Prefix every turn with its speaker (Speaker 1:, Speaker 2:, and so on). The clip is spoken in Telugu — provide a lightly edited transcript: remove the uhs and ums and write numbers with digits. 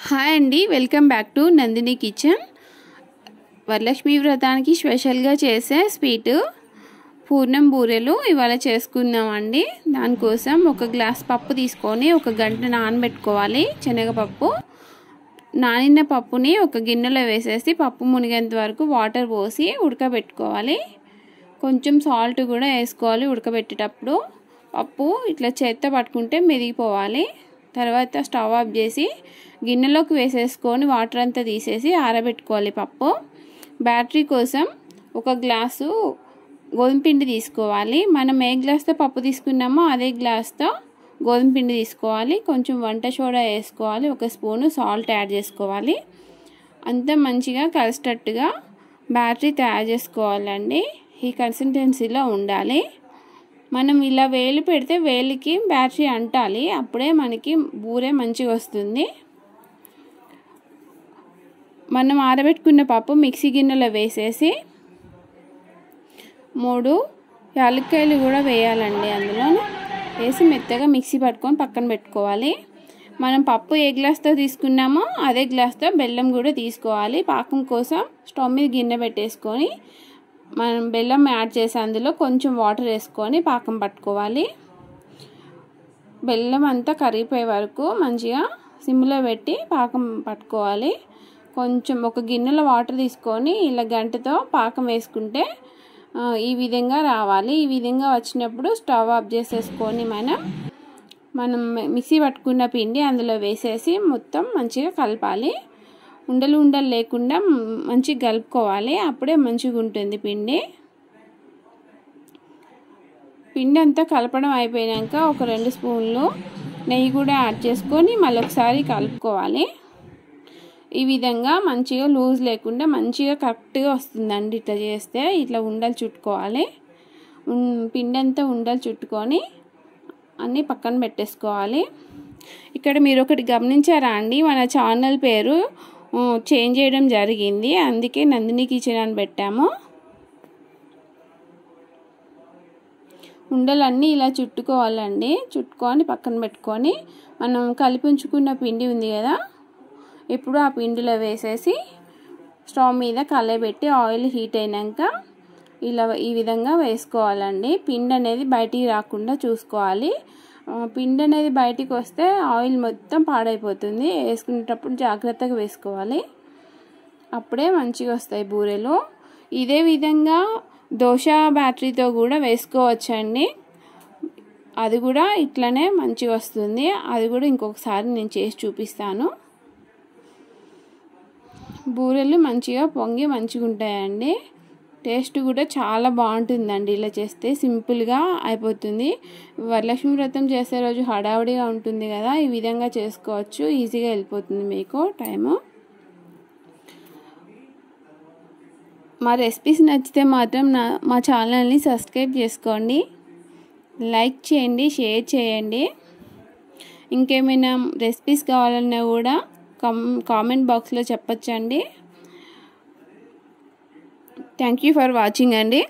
Speaker 1: హాయ్ అండి, welcome back to Nandini kitchen. Varalakshmi వ్రతానికి స్పెషల్గా చేసే స్వీట్ పూర్ణం బూరెలు ఇవాళ చేసుకుందామండి. దానికోసం ఒక గ్లాస్ పప్పు తీసుకొని ఒక గంట నానబెట్టుకోవాలి. శనగపప్పు నానిన పప్పుని ఒక గిన్నెలో వేసేసి పప్పు మునిగేంత వరకు వాటర్ పోసి ఉడకబెట్టుకోవాలి. కొంచెం సాల్ట్ కూడా వేసుకోవాలి. ఉడకబెట్టేటప్పుడు పప్పు ఇట్లా చేత్తో పట్టుకుంటే మెదిగిపోవాలి. తర్వాత స్టవ్ ఆఫ్ చేసి గిన్నెలోకి వేసేసుకొని వాటర్ అంతా తీసేసి ఆరబెట్టుకోవాలి. పప్పు బ్యాటరీ కోసం ఒక గ్లాసు గోధుమ పిండి తీసుకోవాలి. మనం ఏ గ్లాస్తో పప్పు తీసుకున్నామో అదే గ్లాస్తో గోధుమ పిండి తీసుకోవాలి. కొంచెం వంట సోడా వేసుకోవాలి. ఒక స్పూను సాల్ట్ యాడ్ చేసుకోవాలి. అంతా మంచిగా కలిసేటట్టుగా బ్యాటరీ తయారు చేసుకోవాలండి. ఈ కన్సిస్టెన్సీలో ఉండాలి. మనం ఇలా వేలు పెడితే వేలికి బ్యాటరీ అంటాలి. అప్పుడే మనకి బూరె మంచిగా వస్తుంది. మనం ఆరబెట్టుకున్న పప్పు మిక్సీ గిన్నెలో వేసేసి 3 యాలక్కాయలు కూడా వేయాలండి. అందులో వేసి మెత్తగా మిక్సీ పట్టుకొని పక్కన పెట్టుకోవాలి. మనం పప్పు ఏ గ్లాస్తో తీసుకున్నామో అదే గ్లాస్తో బెల్లం కూడా తీసుకోవాలి. పాకం కోసం స్టవ్ మీద గిన్నె పెట్టేసుకొని మనం బెల్లం యాడ్ చేసి అందులో కొంచెం వాటర్ వేసుకొని పాకం పట్టుకోవాలి. బెల్లం అంతా కరిగిపోయే వరకు మంచిగా సిమ్లో పెట్టి పాకం పట్టుకోవాలి. కొంచెం ఒక గిన్నెలో వాటర్ తీసుకొని ఇలా గంటతో పాకం వేసుకుంటే ఈ విధంగా రావాలి. ఈ విధంగా వచ్చినప్పుడు స్టవ్ ఆఫ్ చేసేసుకొని మనం మిక్సీ పట్టుకున్న పిండి అందులో వేసేసి మొత్తం మంచిగా కలపాలి. ఉండలు లేకుండా మంచిగా కలుపుకోవాలి. అప్పుడే మంచిగా ఉంటుంది పిండి. పిండి అంతా కలపడం అయిపోయాక ఒక 2 స్పూన్లు నెయ్యి కూడా యాడ్ చేసుకొని మళ్ళీ ఒకసారి కలుపుకోవాలి. ఈ విధంగా మంచిగా లూజ్ లేకుండా మంచిగా కరెక్ట్గా వస్తుందండి. ఇట్లా చేస్తే ఇట్లా ఉండలు చుట్టుకోవాలి. పిండి అంతా ఉండలు చుట్టుకొని అన్నీ పక్కన పెట్టేసుకోవాలి. ఇక్కడ మీరు ఒకటి గమనించారా అండి, మన ఛానల్ పేరు చేంజ్ చేయడం జరిగింది. అందుకే నందిని కిచెన్ అని పెట్టాము. ఉండలన్నీ ఇలా చుట్టుకోవాలండి. చుట్టుకొని పక్కన పెట్టుకొని మనం కలిపి ఉంచుకున్న పిండి ఉంది కదా, ఇప్పుడు ఆ పిండిలో వేసేసి స్టవ్ మీద కలయబెట్టి ఆయిల్ హీట్ అయినాక ఇలా ఈ విధంగా వేసుకోవాలండి. పిండి అనేది బయటికి రాకుండా చూసుకోవాలి. పిండి అనేది బయటికి వస్తే ఆయిల్ మొత్తం పాడైపోతుంది. వేసుకునేటప్పుడు జాగ్రత్తగా వేసుకోవాలి. అప్పుడే మంచిగా వస్తాయి బూరెలు. ఇదే విధంగా దోశ బ్యాటరీతో కూడా వేసుకోవచ్చండి. అది కూడా ఇట్లనే మంచిగా వస్తుంది. అది కూడా ఇంకొకసారి నేను చేసి చూపిస్తాను. బూరెలు మంచిగా పొంగి మంచిగా ఉంటాయండి. టేస్ట్ కూడా చాలా బాగుంటుందండి. ఇలా చేస్తే సింపుల్గా అయిపోతుంది. వరలక్ష్మి వ్రతం చేసే రోజు హడావుడిగా ఉంటుంది కదా, ఈ విధంగా చేసుకోవచ్చు. ఈజీగా వెళ్ళిపోతుంది మీకు టైము. మా రెసిపీస్ నచ్చితే మాత్రం మా ఛానల్ని సబ్స్క్రైబ్ చేసుకోండి, లైక్ చేయండి, షేర్ చేయండి. ఇంకేమైనా రెసిపీస్ కావాలన్నా కూడా కామెంట్ బాక్స్లో చెప్పచ్చండి. థ్యాంక్ యూ ఫర్ వాచింగ్ అండి.